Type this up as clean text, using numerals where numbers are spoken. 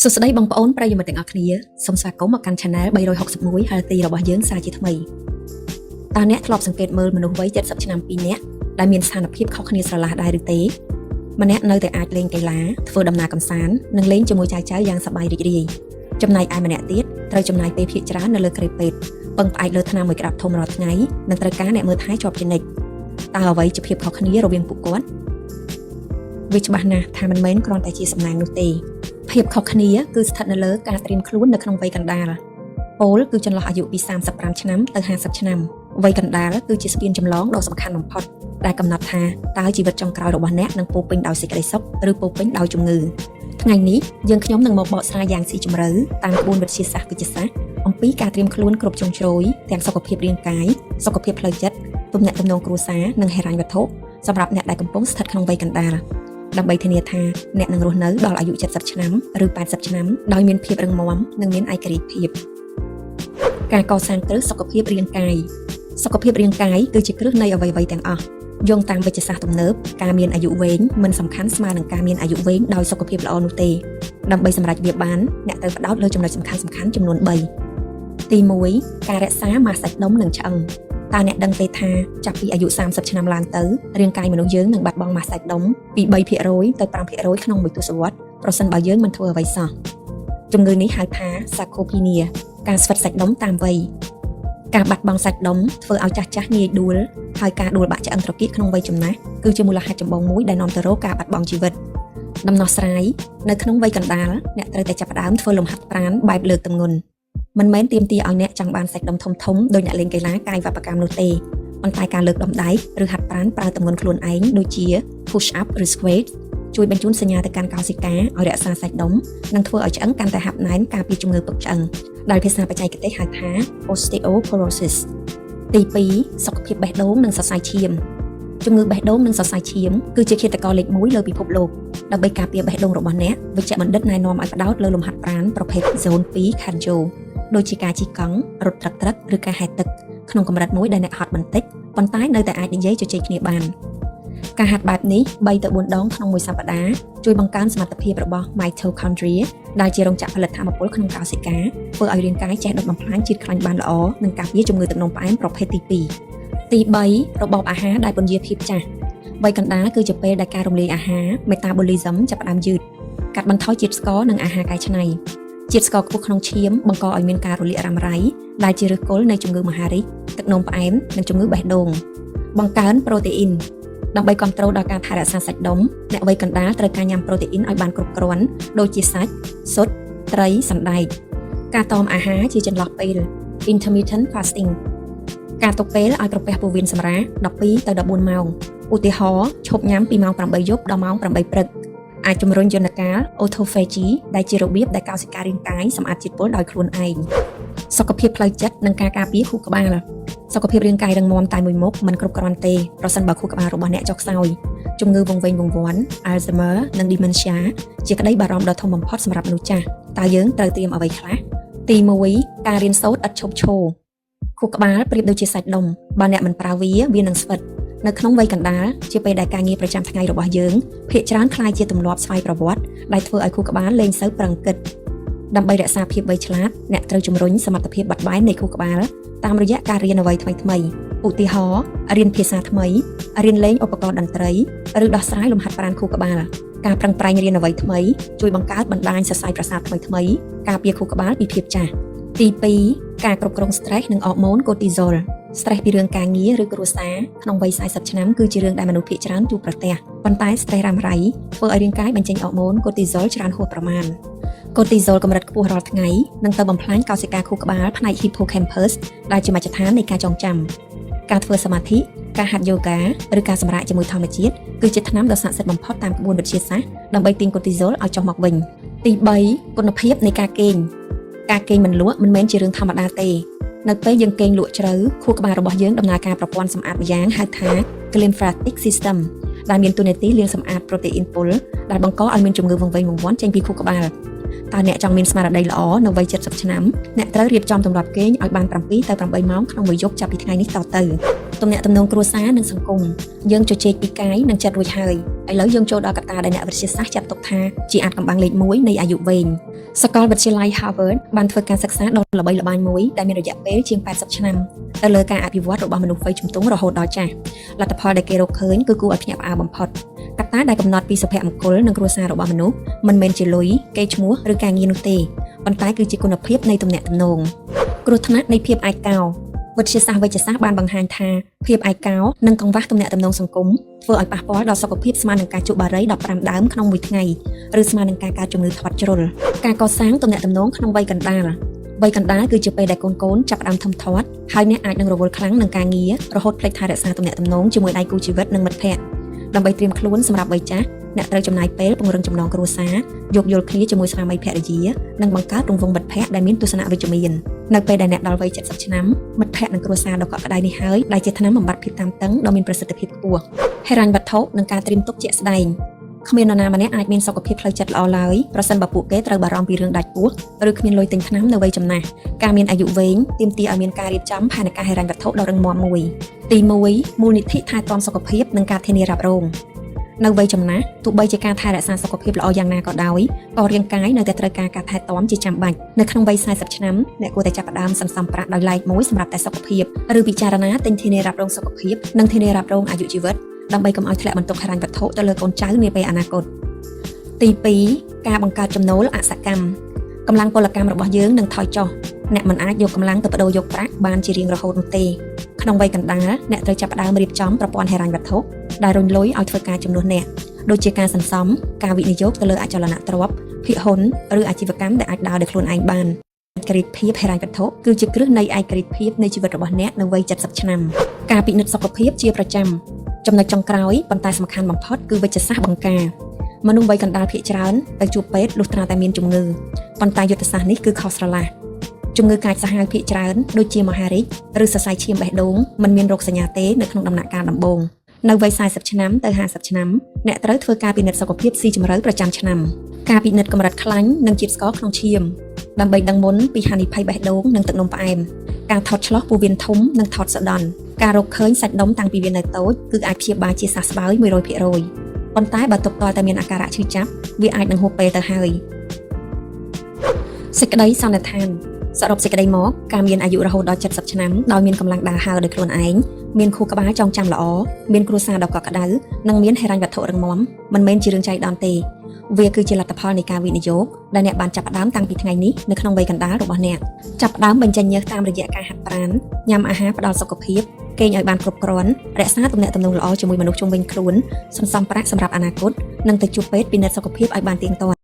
សួស្តីបងប្អូនប្រិយមិត្តទាំងអស់គ្នាសូមស្វាគមន៍មកកាន់ Channel 361 Healthy របស់យើងសាជាថ្មីតើអ្នកធ្លាប់សង្កេតមើលមនុស្សវ័យ70ឆ្នាំ2នាក់ដែលមានស្ថានភាពខុសគ្នាស្រឡះដែរឬទេម្នាក់នៅតែអាចលេងកីឡាធ្វើដំណើរកម្សាន្តនិងលេងជាមួយចៅៗយ៉ាងសប្បាយរីករាយចំណែកឯម្នាក់ទៀតត្រូវចំណាយពេលភាគច្រើននៅលើក្រេបពេទ្យពឹងផ្អែកលើថ្នាំមួយក្តាប់ធំរាល់ថ្ងៃនិងត្រូវការអ្នកមើលថែជាប់ជានិច្ចតើអ្វីជាភាពខុសគ្នារវាងពួកគាត់វាច្បាស់ណាស់ថាមិនមែនគ្រាន់តែជាសំណាងនោះទេភាពខុសគ្នាគឺស្ថិតនៅលើការត្រៀមខ្លួននៅក្នុងវ័យកណ្ដាលពោលគឺចន្លោះអាយុពី35ឆ្នាំទៅ50ឆ្នាំវ័យកណ្ដាលគឺជាស្ពានចម្លងដ៏សំខាន់បំផុតដែលកំណត់ថាតើជីវិតចុងក្រោយរបស់អ្នកនឹងពោរពេញដោយសេចក្តីសុខឬពោរពេញដោយជំងឺថ្ងៃនេះយើងខ្ញុំនឹងមកបកស្រាយយ៉ាងស៊ីជម្រៅតាមក្បួនវិទ្យាសាស្ត្រវេជ្ជសាស្ត្រអំពីការត្រៀមខ្លួនគ្រប់ជ្រុងជ្រោយទាំងសុខភាពរាងកាយសុខភាពផ្លូវចិត្តទំនាក់ទំនងគ្រួសារនិងហិរញ្ញវត្ថុសម្រាប់អ្នកដែលកំពុងស្ថិតក្នុងវ័យកណ្ដាលដើម្បីធានាថាអ្នកនឹងរស់នៅដល់អាយុ70ឆ្នាំឬ80ឆ្នាំដោយមានភាពរឹងមាំនិងមានឯករាជ្យភាពការកសាងគ្រឹះសុខភាពរាងកាយសុខភាពរាងកាយគឺជាគ្រឹះនៃអ្វីៗទាំងអស់យោងតាមវិទ្យាសាស្ត្រទំនើបការមានអាយុវែងមិនសំខាន់ស្មើនឹងការមានអាយុវែងដោយសុខភាពល្អនោះទេដើម្បីសម្រេចវាបានអ្នកត្រូវផ្ដោតលើចំណុចសំខាន់ចំនួន3ទី1ការរក្សាម៉ាសសាច់ដុំនិងឆ្អឹងតើអ្នកដឹងទេថាចាប់ពីអាយុ30ឆ្នាំឡើងទៅរាងកាយមនុស្សយើងនឹងបាត់បង់ម៉ាសសាច់ដុំពី 3% ទៅ 5% ក្នុងមួយទសវត្សរ៍ប្រសិនបើយើងមិនធ្វើអ្វីសោះជំងឺនេះហៅថា sarcopenia ការស្វិតសាច់ដុំតាមវ័យការបាត់បង់សាច់ដុំធ្វើឲ្យចាស់ងាយដួលហើយការដួលបាក់ឆ្អឹងត្រគាកក្នុងវ័យចំណាស់គឺជាមូលហេតុចម្បងមួយដែលនាំទៅរកការបាត់បង់ជីវិតដំណោះស្រាយនៅក្នុងវ័យកណ្ដាលអ្នកត្រូវតែចាប់ផ្ដើមធ្វើលំហាត់ប្រាណបែបលើកទម្ងន់មិនមែនទាមទារឲ្យអ្នកចង់បានសាច់ដុំធំដោយអ្នកលេងកីឡាកាយវប្បកម្មនោះទេប៉ុន្តែការលើកដុំដៃឬហាត់ប្រាណប្រើទម្ងន់ខ្លួនឯងដូចជា push up ឬ squat ជួយបញ្ជូនសញ្ញាទៅកាន់កោសិកាឲ្យរក្សាសាច់ដុំនិងធ្វើឲ្យឆ្អឹងកាន់តែហាប់ណែនការពារជំងឺពឹកឆ្អឹងដែលភាសាបច្ចេកទេសហៅថា osteoporosis ទី2សុខភាពបេះដូងនិងសរសៃឈាមជំងឺបេះដូងនិងសរសៃឈាមគឺជាឃាតករលេខ1លើពិភពលោកដើម្បីការពារបេះដូងរបស់អ្នកវេជ្ជបណ្ឌិតណែនាំឲ្យផ្ដោតលើលំហាត់ប្រាណប្រភេទ Zone 2 Cardio ដូចជាការជិះកង់រត់ត្រឹកឬការហែលទឹកក្នុងកម្រិតមួយដែលអ្នកហត់បន្តិចប៉ុន្តែនៅតែអាចនិយាយជជែកគ្នាបានការហាត់បែបនេះ3ទៅ4ដងក្នុងមួយសប្តាហ៍ជួយបង្កើនសមត្ថភាពរបស់ mitochondria ដែលជារោងចក្រផលិតថាមពលក្នុងកោសិកាធ្វើឲ្យរាងកាយចេះដុតបំផ្លាញជាតិខ្លាញ់បានល្អនិងការពារជំងឺទឹកនោមផ្អែមប្រភេទទី2ទី3របបអាហារដែលពន្យាភាពចាស់វ័យកណ្ដាលគឺជាពេលដែលការរំលាយអាហារ metabolism ចាប់ផ្ដើមយឺតកាត់បន្ថយជាតិស្ករនិងអាហារកែច្នៃជាតិស្ករខ្ពស់ក្នុងឈាមបង្កឲ្យមានការរលាករ៉ាំរ៉ៃដែលជាឫសគល់នៃជំងឺមហារីកទឹកនោមផ្អែមនិងជំងឺបេះដូងបង្កើនប្រូតេអ៊ីនដើម្បីគ្រប់គ្រងដល់ការថែរក្សាសាច់ដុំអ្នកវ័យកណ្ដាលត្រូវការញ៉ាំប្រូតេអ៊ីនឲ្យបានគ្រប់គ្រាន់ដូចជាសាច់ស៊ុតត្រីសណ្ដែកការតមអាហារជាចន្លោះពេល intermittent fasting ការទុកពេលឲ្យក្រពះពោះវៀនសម្រាក12ទៅ14ម៉ោងឧទាហរណ៍ឈប់ញ៉ាំពីម៉ោង8យប់ដល់ម៉ោង8ព្រឹកអាចជំរុញយន្តការ autophagy ដែលជារបៀបដែលកោសិការាងកាយសម្អាតជាតិពុលដោយខ្លួនឯងសុខភាពផ្លូវចិត្តនិងការការពារខួរក្បាលសុខភាពរាងកាយរឹងមាំតែមួយមុខមិនគ្រប់គ្រាន់ទេប្រសិនបើខួរក្បាលរបស់អ្នកចុះខ្សោយជំងឺវង្វេងវង្វាន់ Alzheimer និង Dementia ជាក្តីបារម្ភដ៏ធំបំផុតសម្រាប់មនុស្សចាស់តើយើងត្រូវត្រៀមអ្វីខ្លះទី1ការរៀនសូត្រឥតឈប់ឈរខួរក្បាលប្រៀបដូចជាសាច់ដុំបើអ្នកមិនប្រើវានឹងស្វិតនៅក្នុងវ័យកណ្ដាលជាពេលដែលការងារប្រចាំថ្ងៃរបស់យើងភាគច្រើនคล้ายជាទម្លាប់ស្វ័យប្រវត្តិដែលធ្វើឲ្យខួរក្បាលលែងសូវប្រឹងគិតដើម្បីរក្សាភាពវៃឆ្លាតអ្នកត្រូវជំរុញសមត្ថភាពបត់បែននៃខួរក្បាលតាមរយៈការរៀនអ្វីថ្មីៗឧទាហរណ៍រៀនភាសាថ្មីរៀនលេងឧបករណ៍តន្ត្រីឬដោះស្រាយលំហាត់ប្រាណខួរក្បាលការប្រឹងប្រែងរៀនអ្វីថ្មីជួយបង្កើតបណ្ដាញសរសៃប្រសាទថ្មីៗការពារខួរក្បាលពីភាពចាស់ទី2ការគ្រប់គ្រង stress និង hormone cortisol stress ពីរឿងការងារឬគ្រួសារក្នុងវ័យ40ឆ្នាំគឺជារឿងដែលមនុស្សភាគច្រើនជួបប្រទះប៉ុន្តែ stress រ៉ាំរ៉ៃធ្វើឲ្យរាងកាយបញ្ចេញ hormone cortisol ច្រើនហួសប្រមាណ cortisol កម្រិតខ្ពស់រាល់ថ្ងៃនឹងទៅបំផ្លាញកោសិកាខួរក្បាលផ្នែក hippocampus ដែលជាមជ្ឈដ្ឋាននៃការចងចាំការធ្វើសមាធិការហាត់ yoga ឬការសម្រាកជាមួយធម្មជាតិគឺជាថ្នាំដ៏ស័ក្តិសិទ្ធិបំផុតតាមក្បួនវិទ្យាសាស្ត្រដើម្បីទាញ cortisol ឲ្យចុះមកវិញទី3គុណភាពនៃការគេងមិនលក់មិនមែនជារឿងធម្មតាទេនៅពេលយើងគេងលក់ជ្រៅខួរក្បាលរបស់យើងដំណើរការប្រព័ន្ធសម្អាតម្យ៉ាងហៅថា glymphatic system ដែលមានតួនាទីលាងសម្អាតប្រូតេអ៊ីនពុលដែលបង្កឲ្យមានជំងឺវង្វេងវង្វាន់ចេញពីខួរក្បាល តើអ្នកចង់មានស្មារតីល្អនៅវ័យ70ឆ្នាំអ្នកត្រូវរៀបចំទម្លាប់គេងឲ្យបាន7ទៅ8ម៉ោងក្នុងមួយយប់ចាប់ពីថ្ងៃនេះតទៅទំនាក់ទំនងគ្រួសារនិងសង្គមយើងជជែកពីកាយនិងចិត្តរួចហើយឥឡូវយើងចូលដល់កត្តាដែលអ្នកវិទ្យាសាស្ត្រចាត់ទុកថាជាអាថ៌កំបាំងលេខ1នៃអាយុវែងសាកលវិទ្យាល័យ Harvard បានធ្វើការសិក្សាដ៏ល្បីល្បាញមួយដែលមានរយៈពេលជាង80ឆ្នាំទៅលើការអភិវឌ្ឍរបស់មនុស្សវ័យជំទង់រហូតដល់ចាស់លទ្ធផលដែលគេរកឃើញគឺគួរឲ្យភ្ញាក់ផ្អើលបំផុតកត្តាដែលកំណត់ពីសុភមង្គលនិងគ្រួសាររបស់មនុស្សមិនមែនជាលុយកេរ្តិ៍ឈ្មោះឬការងារនោះទេប៉ុន្តែគឺជាគុណភាពនៃទំនាក់ទំនងគ្រោះថ្នាក់នៃភាពឯកោវិទ្យាសាស្ត្រវេជ្ជសាស្ត្របានបង្ហាញថាភាពឯកោនិងកង្វះទំនាក់ទំនងសង្គមធ្វើឲ្យប៉ះពាល់ដល់សុខភាពស្មើនឹងការជក់បារី15ដើមក្នុងមួយថ្ងៃឬស្មើនឹងការកើតជំងឺធាត់ជ្រុលការកសាងទំនាក់ទំនងក្នុងវ័យកណ្ដាលវ័យកណ្ដាលគឺជាពេលដែលកូនចាប់ផ្ដើមធំធាត់ហើយអ្នកអាចនឹងរវល់ខ្លាំងនឹងការងាររហូតភ្លេចថែរក្សាទំនាក់ទំនងជាមួយដៃគូជីវិតនិងមិត្តភ័ក្តិដើម្បីត្រៀមខ្លួនសម្រាប់វ័យចាស់អ្នកត្រូវចំណាយពេលពង្រឹងចំណងគ្រួសារយោគយល់គ្នាជាមួយស្វាមីភរិយានិងបង្កើតរង្វង់មិត្តភ័ក្តិដែលមានទស្សនវិជ្ជមាននៅពេលដែលអ្នកដល់វ័យ70ឆ្នាំមិត្តភ័ក្តិនិងគ្រួសារដ៏កក់ក្ដៅនេះហើយដែលជាថ្នាំបំបត្តិភាពតានតឹងដ៏មានប្រសិទ្ធភាពខ្ពស់ហិរញ្ញវត្ថុនិងការត្រៀមទុកជាក់ស្ដែងគ្មាននរណាម្នាក់អាចមានសុខភាពផ្លូវចិត្តល្អឡើយប្រសិនបើពួកគេត្រូវបារម្ភពីរឿងដាច់ពោះឬគ្មានលុយទិញថ្នាំនៅវ័យចំណាស់ការមានអាយុវែងទាមទារឲ្យមានការរៀបចំផែនការហិរញ្ញវត្ថុដ៏រឹងមាំមួយទី1មូលនិធិថែទាំសុខភាពនិងការធានារ៉ាប់រងនៅវ័យចំណាស់ទោះបីជាការថែរក្សាសុខភាពល្អយ៉ាងណាក៏ដោយក៏រាងកាយនៅតែត្រូវការការថែទាំជាចាំបាច់នៅក្នុងវ័យ40ឆ្នាំអ្នកគួរតែចាប់ផ្ដើមសន្សំប្រាក់ដោយឡែកមួយសម្រាប់តែសុខភាពឬពិចារណាទិញធានារ៉ាប់រងសុខភាពនិងធានារ៉ាប់រងអាយុជីវិតដើម្បីកុំឲ្យធ្លាក់បន្ទុកហិរញ្ញវត្ថុទៅលើកូនចៅនាពេលអនាគតទី2ការបង្កើតចំណូលអសកម្មកម្លាំងពលកម្មរបស់យើងនឹងថយចុះអ្នកមិនអាចយកកម្លាំងទៅបដូរយកប្រាក់បានជារៀងរហូតនោះទេក្នុងវ័យកណ្ដាលអ្នកត្រូវចាប់ផ្ដើមរៀបចំប្រព័ន្ធហិរញ្ញវត្ថុដែលរុញលុយឲ្យធ្វើការជំនួសអ្នកដូចជាការសន្សំការវិនិយោគទៅលើអចលនទ្រព្យភាគហ៊ុនឬអាជីវកម្មដែលអាចដើរដោយខ្លួនឯងបានឯករាជ្យភាពហិរញ្ញវត្ថុគឺជាគ្រឹះនៃឯករាជ្យភាពនៃជីវិតរបស់អ្នកនៅវ័យ70ឆ្នាំការពិនិត្យសុខភាពជាប្រចាំចំណុចចុងក្រោយប៉ុន្តែសំខាន់បំផុតគឺវេជ្ជសាស្ត្របង្ការមនុស្សវ័យកណ្ដាលភាគច្រើនទៅជួបពេទ្យលុះត្រាតែមានជំងឺប៉ុន្តែយុទ្ធសាស្ត្រនេះគឺខុសស្រឡះជំងឺកាចសាហាវភាគច្រើនដូចជាមហារីកឬសរសៃឈាមបេះដូងមិនមានរោគសញ្ញាទេនៅក្នុងដំណាក់កាលដំបូងនៅវ័យ40ឆ្នាំទៅ50ឆ្នាំអ្នកត្រូវធ្វើការពិនិត្យសុខភាពស៊ីជម្រៅប្រចាំឆ្នាំការពិនិត្យកម្រិតខ្លាញ់និងជាតិស្ករក្នុងឈាមដើម្បីដឹងមុនពីហានិភ័យបេះដូងនិងទឹកនោមផ្អែមការថតឆ្លោះពោះវៀនធំនិងថតសដន់ការរកឃើញសាច់ដុំតាំងពីវានៅតូចគឺអាចព្យាបាលជាសះស្បើយ 100% ប៉ុន្តែបើទុកតតែមានអាការៈឈឺចាប់វាអាចនឹងហួសពេលទៅហើយសេចក្តីសន្និដ្ឋានសរុបសេចក្តីមកការមានអាយុរហូតដល់70ឆ្នាំដោយមានកម្លាំងដើរហើរដោយខ្លួនឯងមានខួរក្បាលចងចាំល្អមានគ្រួសារដ៏កក់ក្ដៅនិងមានហិរញ្ញវត្ថុរឹងមាំមិនមែនជារឿងចៃដន្យទេវាគឺជាលទ្ធផលនៃការវិនិយោគដែលអ្នកបានចាប់ផ្ដើមតាំងពីថ្ងៃនេះនៅក្នុងវ័យកណ្ដាលរបស់អ្នកចាប់ផ្ដើមបញ្ចេញញើសតាមរយៈការហាត់ប្រាណញ៉ាំអាហារផ្ដល់សុខភាពគេងឲ្យបានគ្រប់គ្រាន់រក្សាទំនាក់ទំនងល្អជាមួយមនុស្សជុំវិញខ្លួនសន្សំប្រាក់សម្រាប់អនាគតនិងទៅជួបពេទ្យពិនិត្យសុខភាពឲ្យបានទៀងទាត់